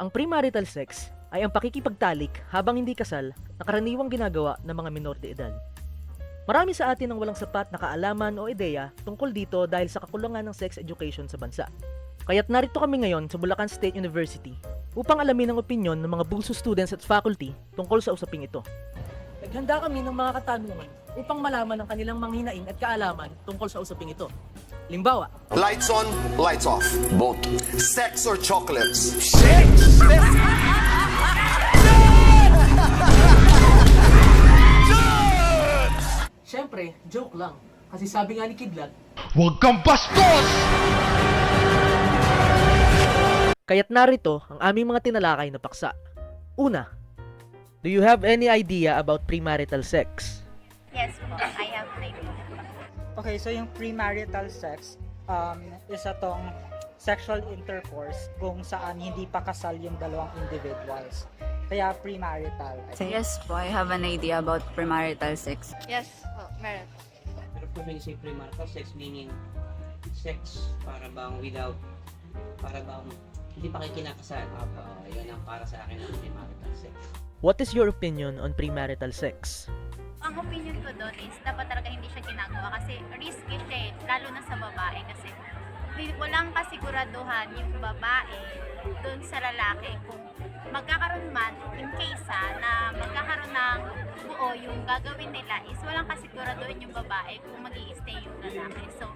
Ang premarital sex ay ang pakikipagtalik habang hindi kasal na karaniwang ginagawa ng mga minor de edad. Marami sa atin ang walang sapat na kaalaman o ideya tungkol dito dahil sa kakulangan ng sex education sa bansa. Kaya't narito kami ngayon sa Bulacan State University upang alamin ang opinyon ng mga BUSU students at faculty tungkol sa usaping ito. Naghanda kami ng mga katanungan upang malaman ang kanilang manghinaing at kaalaman tungkol sa usaping ito. Limbawa, Lights on, lights off. Both. Sex or chocolates? syempre, joke lang. Kasi sabi nga ni Kidlat, Huwag kang bastos! kaya't narito ang aming mga tinalakay na paksa. Una, do you have any idea about premarital sex? Yes po, I have played with it. Okay, so yung premarital sex isa tong sexual intercourse kung saan hindi pa kasal yung dalawang individuals. Kaya premarital. Yes po, I have an idea about premarital sex. Yes po, meron. Pero kung may say premarital sex, meaning sex para bang hindi pa kayo kinakasal. Yun ang para sa akin ang premarital sex. What is your opinion on premarital sex? Ang opinion ko doon is dapat talaga hindi siya ginagawa kasi risky siya lalo na sa babae kasi walang kasiguraduhan yung babae doon sa lalaki kung magkakaroon man in case na magkakaroon ng buo yung gagawin nila is walang kasiguraduhan yung babae kung mag-i-stay yung lalaki. So,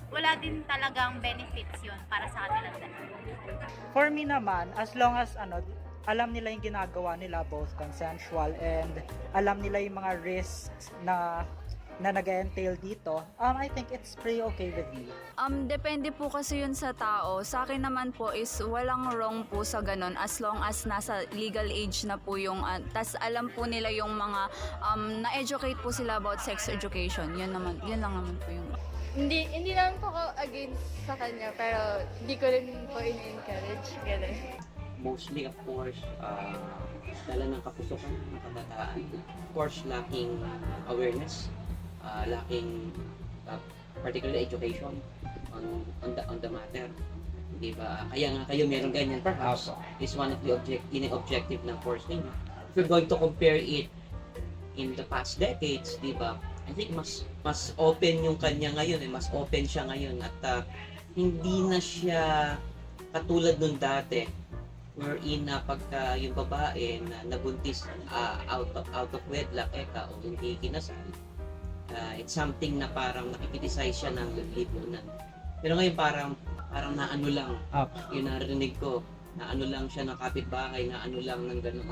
wala din talagang benefits yun para sa kanilang dalawa. For me naman, as long as alam nila yung ginagawa nila, both consensual and alam nila yung mga risks na nag-entail dito, I think it's pretty okay with me. Depende po kasi yun sa tao. Sa akin naman po is walang wrong po sa ganun as long as nasa legal age na po yung tas alam po nila yung mga na-educate po sila about sex education. Yun lang naman po yung Hindi naman po ako against sa kanya, pero hindi ko rin po in-encourage. Ganun. Mostly, of course, dala ng kapusukan ng kabataan. Of course, lacking awareness, lacking particularly education on the matter. Di ba? Kaya nga kayo meron ganyan, perhaps is one of the objective ng course ninyo. If you're going to compare it in the past decades, di ba? I think mas open yung kanya ngayon, mas open siya ngayon at hindi na siya katulad nung dati wherein pagka yung babae na nabuntis out of wedlock o hindi kinasal, it's something na parang nakikriticize siya ng lipunan. Pero ngayon parang naano lang, yung narinig ko, naano lang siya ng kapitbahay, naano lang ng gano'n.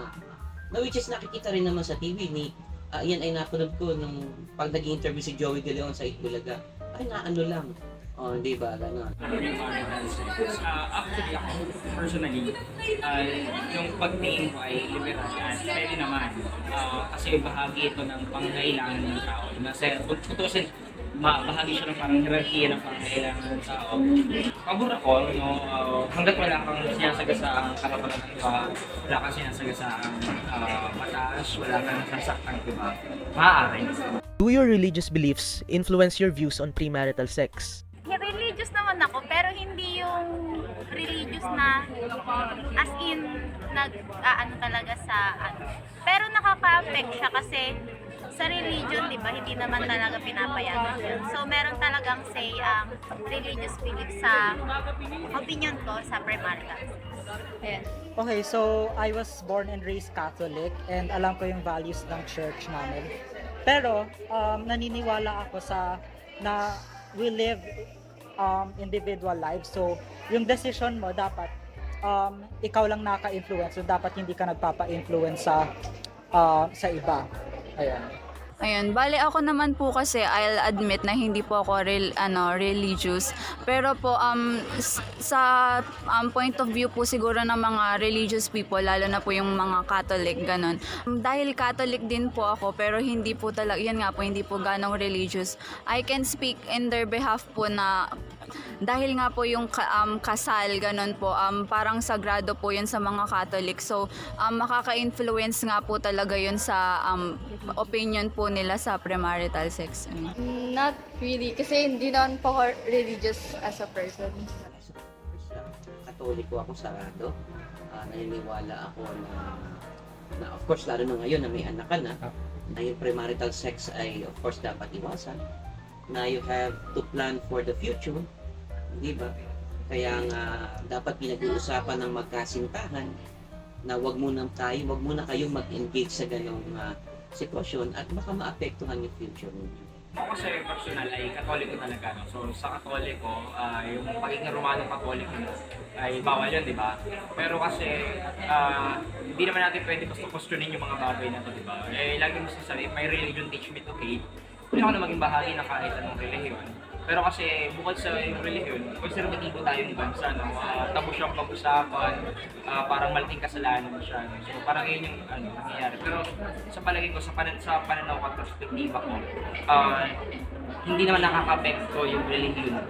Na which is nakikita rin naman sa TV yan ay napanood ko nung pag nag-interview si Joey De Leon sa Itbulaga. Ay naano lang. Di ba? Gano'n. Actually ako, personally, yung pag-name ko ay liberal at pwede naman. Kasi bahagi ito ng pangangailangan ng tao. Kung tutusin, bahagi siya ng parang hierarchy ng pangangailangan ng tao. Pabor ako, hanggat wala kang sinasagasaan karapatan ng iba, wala kang sinasagasaan mataas, wala kang nasasaktan ng iba, maaari. Do your religious beliefs influence your views on premarital sex? Religious naman ako, pero hindi yung religious na as in talaga sa Pero nakaka-affect siya kasi sa religion, di ba, hindi naman talaga pinapayagan yun. So, meron talagang say religious belief sa opinion ko sa premarital. Ayan. Okay, so I was born and raised Catholic and alam ko yung values ng church namin. Pero naniniwala ako na we live individual lives. So, yung decision mo dapat ikaw lang naka-influence. So, dapat hindi ka nagpapa-influence sa iba. Ayun, bale ako naman po kasi I'll admit na hindi po ako religious. Pero po sa point of view po siguro ng mga religious people, lalo na po yung mga Catholic ganun. Dahil Catholic din po ako pero hindi po talaga, yan nga po, hindi po ganong religious. I can speak in their behalf po na dahil nga po yung kasal ganun po, parang sagrado po yun sa mga Catholic. So makaka-influence nga po talaga yun sa opinion po nila sa premarital sex. Not really, kasi hindi naman po ako religious as a person. Katoliko ako sarado. Naniniwala ako na of course, lalo na ngayon na may anak ka na yung premarital sex ay of course dapat iwasan. Na you have to plan for the future, di ba? Kaya nga dapat pinag-uusapan ng magkasintahan na wag muna kayong mag-engage sa ganong sitwasyon at baka maapektuhan yung future ninyo. Ako kasi personal ay Katoliko talaga. No? So sa Katoliko, yung pagiging Romanong Katoliko ay bawal yun, di ba? Pero kasi hindi naman natin pwede questionin yung mga bagay na to, di ba? Lagi mo sasabi, my religion teach me to hate. Pwede ako na maging bahagi ng kahit anong relihiyon. Pero kasi bukod sa yung relihiyon, konservatibo tayong bansa, no? Tabu siyang pag-usapan, parang malaking kasalanan siya. No? So parang yun yung nangyayari. Pero sa palagay ko, sa pananaw ko at perspektiba ko, hindi naman nakaka-apekto yung relihiyon.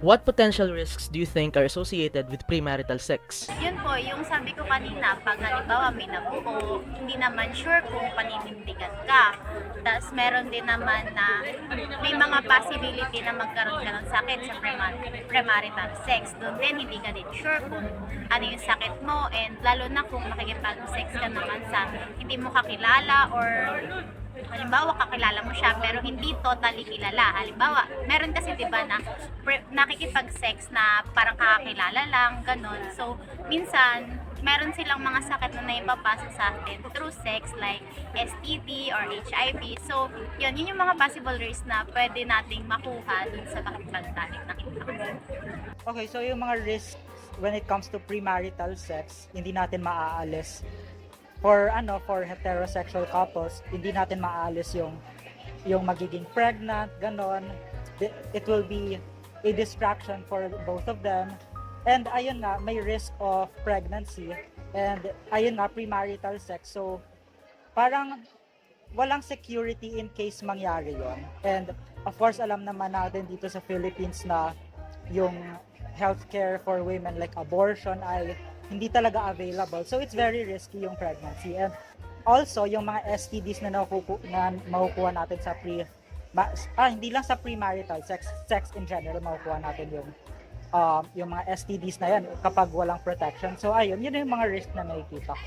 What potential risks do you think are associated with premarital sex? Yun po, yung sabi ko kanina, pag halimbawa may nabuo, hindi naman sure kung paninindigan ka. Tapos meron din naman na may mga possibility na magkaroon ka ng sakit sa premarital sex. Doon din, hindi ka din sure kung ano yung sakit mo, and lalo na kung makikipag-sex ka naman sa hindi mo kakilala, or halimbawa kakilala mo siya pero hindi totally kilala. Halimbawa, meron kasi 'di ba na nakikipag-sex na parang kakilala lang, ganun. So, minsan meron silang mga sakit na naipapasa sa atin through sex like STD or HIV. So, yun yung mga possible risks na pwede nating makuha dun sa pakipagtalik na kita. Okay, so yung mga risks when it comes to premarital sex, hindi natin maaalis. For heterosexual couples, hindi natin maaalis yung magiging pregnant, ganon. It will be a distraction for both of them. And ayun nga, may risk of pregnancy. And ayun nga, premarital sex. So, parang walang security in case mangyari yon. And of course, alam naman natin dito sa Philippines na yung healthcare for women like abortion ay hindi talaga available. So, it's very risky yung pregnancy. And also, yung mga STDs na makukuha natin sa hindi lang sa premarital sex in general, makukuha natin yung mga STDs na yan kapag walang protection. So, ayun, yun yung mga risk na nakikita.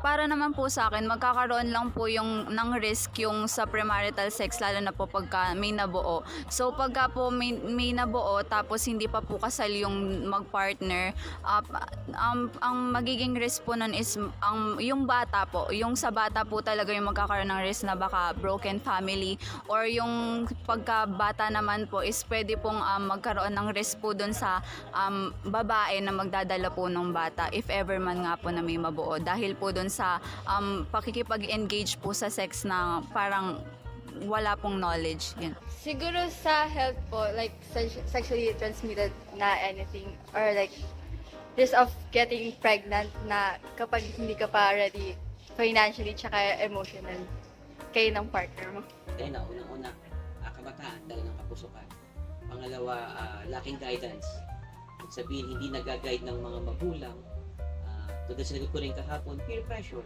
Para naman po sa akin, magkakaroon lang po ng risk yung sa premarital sex, lalo na po pagka may nabuo. So pagka po may nabuo tapos hindi pa po kasal yung magpartner, ang magiging risk po nun is yung bata po. Yung sa bata po talaga yung magkakaroon ng risk na baka broken family, or yung pagka bata naman po is pwede pong magkaroon ng risk po dun sa babae na magdadala po ng bata if ever man nga po na may mabuo. Dahil po dun sa pakikipag-engage po sa sex na parang wala pong knowledge. Yun. Siguro sa health po, like sexually transmitted na anything, or like risk of getting pregnant na kapag hindi ka pa ready financially tsaka emotional kayo ng partner mo. Kaya na, unang-una, kabataan dahil ng kapusukan. Pangalawa, lacking guidance. Ibig sabihin, hindi nag-guide ng mga magulang. Tulad sinagot ko rin kahapon, peer pressure.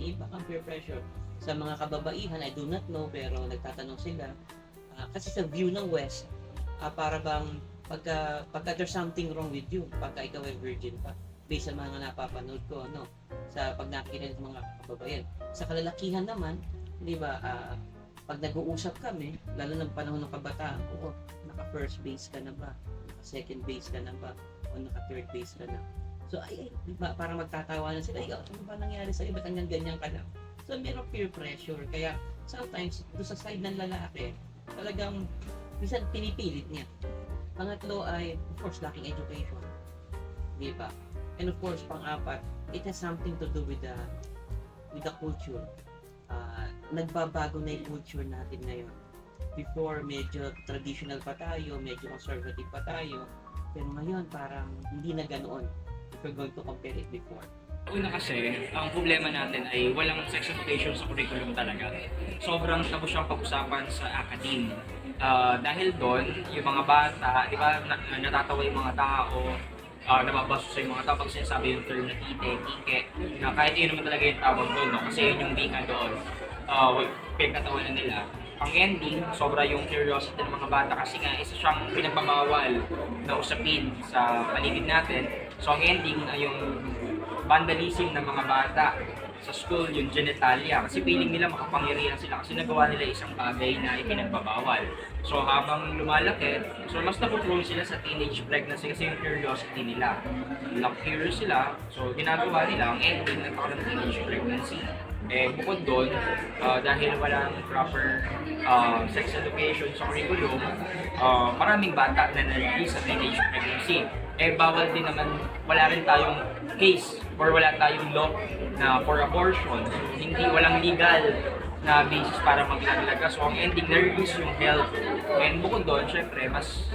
Iba kang peer pressure. Sa mga kababaihan, I do not know, pero nagtatanong sila. Kasi sa view ng West, para bang pagka there's something wrong with you, pagka ikaw ay virgin pa, based sa mga napapanood ko, sa pag nakikita ng mga kababaihan. Sa kalalakihan naman, di ba, pag nag-uusap kami, lalo ng panahon ng kabataan, naka-first base ka na ba? Naka-second base ka na ba? O naka-third base ka na? So, parang magtatawanan sila, ano ba nangyari sa'yo? Ba't hanggang ganyan ka na? So, mayroong peer pressure. Kaya, sometimes, doon sa side ng lalaki, talagang, minsan pinipilit niya. Pangatlo ay, of course, lacking education. Di ba? And of course, pang-apat, it has something to do with the culture. Nagbabago na yung culture natin ngayon. Before, medyo traditional pa tayo, medyo conservative pa tayo. Pero ngayon, parang hindi na ganoon. If we're going to compare it before. Una kasi, ang problema natin ay walang sex education sa curriculum talaga. Sobrang tabu siyang pag-usapan sa academe. Dahil doon, yung mga bata, di ba, natatawa yung mga tao, nababaso sa yung mga tao pag sinasabi yung term na tike, na kahit yun naman talaga yung tawag doon, no? Kasi yun yung bika doon, pinagkatawanan nila. Ang ending, sobra yung curiosity ng mga bata kasi nga isa siyang pinagbabawal na usapin sa paligid natin. So ang ending ay yung vandalism ng mga bata sa school, yung genitalia. Kasi feeling nila makapangyarihan sila kasi nagawa nila isang bagay na ipinagbabawal. So habang lumalaki, so mas napuprone sila sa teenage pregnancy kasi yung curiosity nila. Curious sila, so ginagawa nila ang ending nagkakaroon ng teenage pregnancy. Bukod doon, dahil walang proper sex education sa curriculum, maraming bata na naliliis sa teenage pregnancy. Bawal din naman, wala rin tayong case or wala tayong law na for abortion. Walang legal na basis para maglalagay. So ang ending, na-reduce yung health. And bukod doon, syempre, mas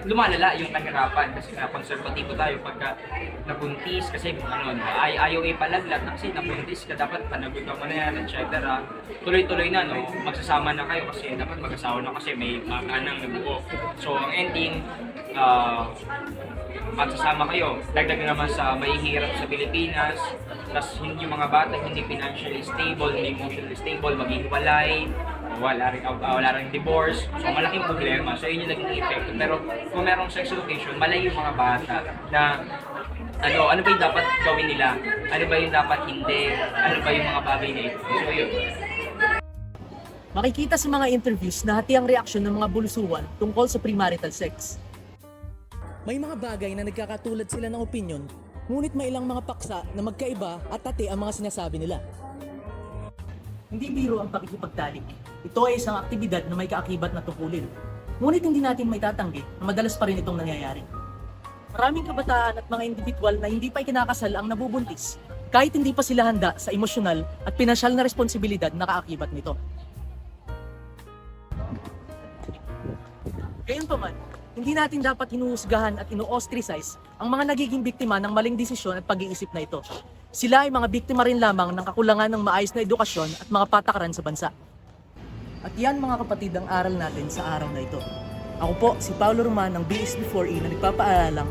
lumalala yung kahirapan kasi konservatibo tayo pagka nabuntis kasi ayaw ipalaglag kasi nabuntis ka, dapat panagot mo na yan, etc. Tuloy-tuloy na, no? Magsasama na kayo kasi dapat mag-asawa na kasi may mga anang nabuo. So ang ending, magsasama kayo. Dagdag na naman sa mahihirap sa Pilipinas, tapos yung mga bata hindi financially stable, hindi emotionally stable, maghihiwalay, wala rin divorce. So malaking problema. So yun yung naging epekto. Pero kung merong sex education, malay yung mga bata na ano ba yung dapat gawin nila? Ano ba yung dapat hindi? Ano ba yung mga bagay na ito? So yun. Makikita sa mga interviews na hati ang reaksyon ng mga bulusuan tungkol sa premarital sex. May mga bagay na nagkakatulad sila ng opinyon, ngunit may ilang mga paksa na magkaiba at hati ang mga sinasabi nila. Hindi biro ang pakikipagtalik. Ito ay isang aktibidad na may kaakibat na tungkulin. Ngunit hindi natin may tatanggi na madalas pa rin itong nangyayari. Maraming kabataan at mga individual na hindi pa ikinakasal ang nabubuntis, kahit hindi pa sila handa sa emosyonal at pinansyal na responsibilidad na kaakibat nito. Gayunpaman, hindi natin dapat hinuhusgahan at ino-ostracize ang mga nagiging biktima ng maling desisyon at pag-iisip na ito. Sila ay mga biktima rin lamang ng kakulangan ng maayos na edukasyon at mga patakaran sa bansa. At yan mga kapatid ang aral natin sa araw na ito. Ako po si Paulo Roman ng BSB4E na nagpapaalalang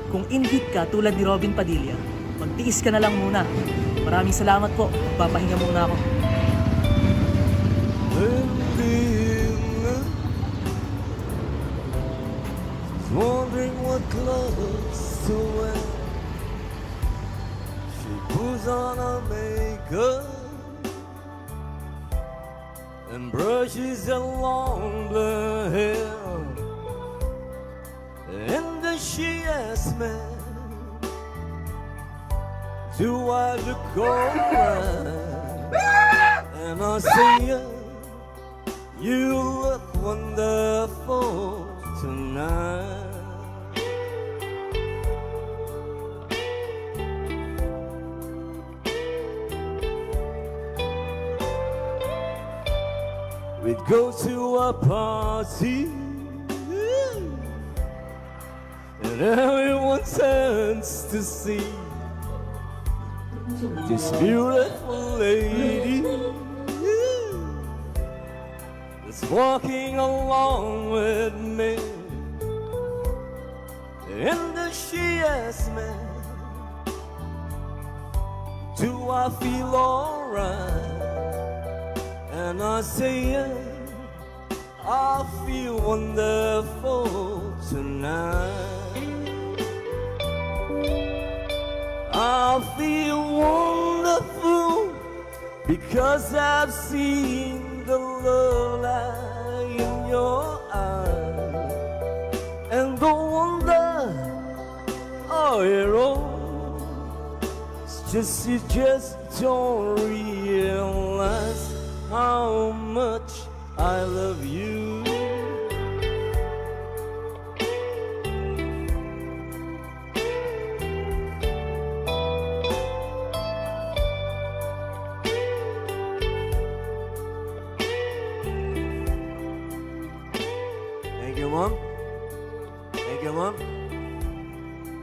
kung in-hit ka tulad ni Robin Padilla, magtiis ka na lang muna. Maraming salamat po. Papahinga muna ako. Wondering what clothes to wear. She puts on her makeup and brushes her long blonde hair. And then she asks me, do I look alright? And I say, you look wonderful tonight. We'd go to a party and everyone turns to see this beautiful lady that's walking along with me. And then she asks me, do I feel alright? And I say, yeah, I feel wonderful tonight. I feel wonderful because I've seen the love light in your eyes. And the wonder, oh, you just don't realize how much I love you. Thank you, Ma'am. Thank you, Ma'am.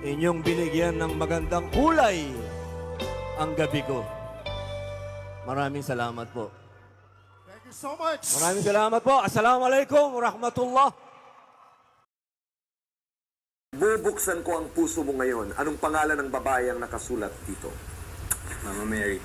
Inyong binigyan ng magandang kulay ang gabi ko. Maraming salamat po. Thank you so much. Maraming salamat po. Assalamualaikum warahmatullah. Bubuksan ko ang puso mo ngayon. Anong pangalan ng babae ang nakasulat dito? Mama Mary.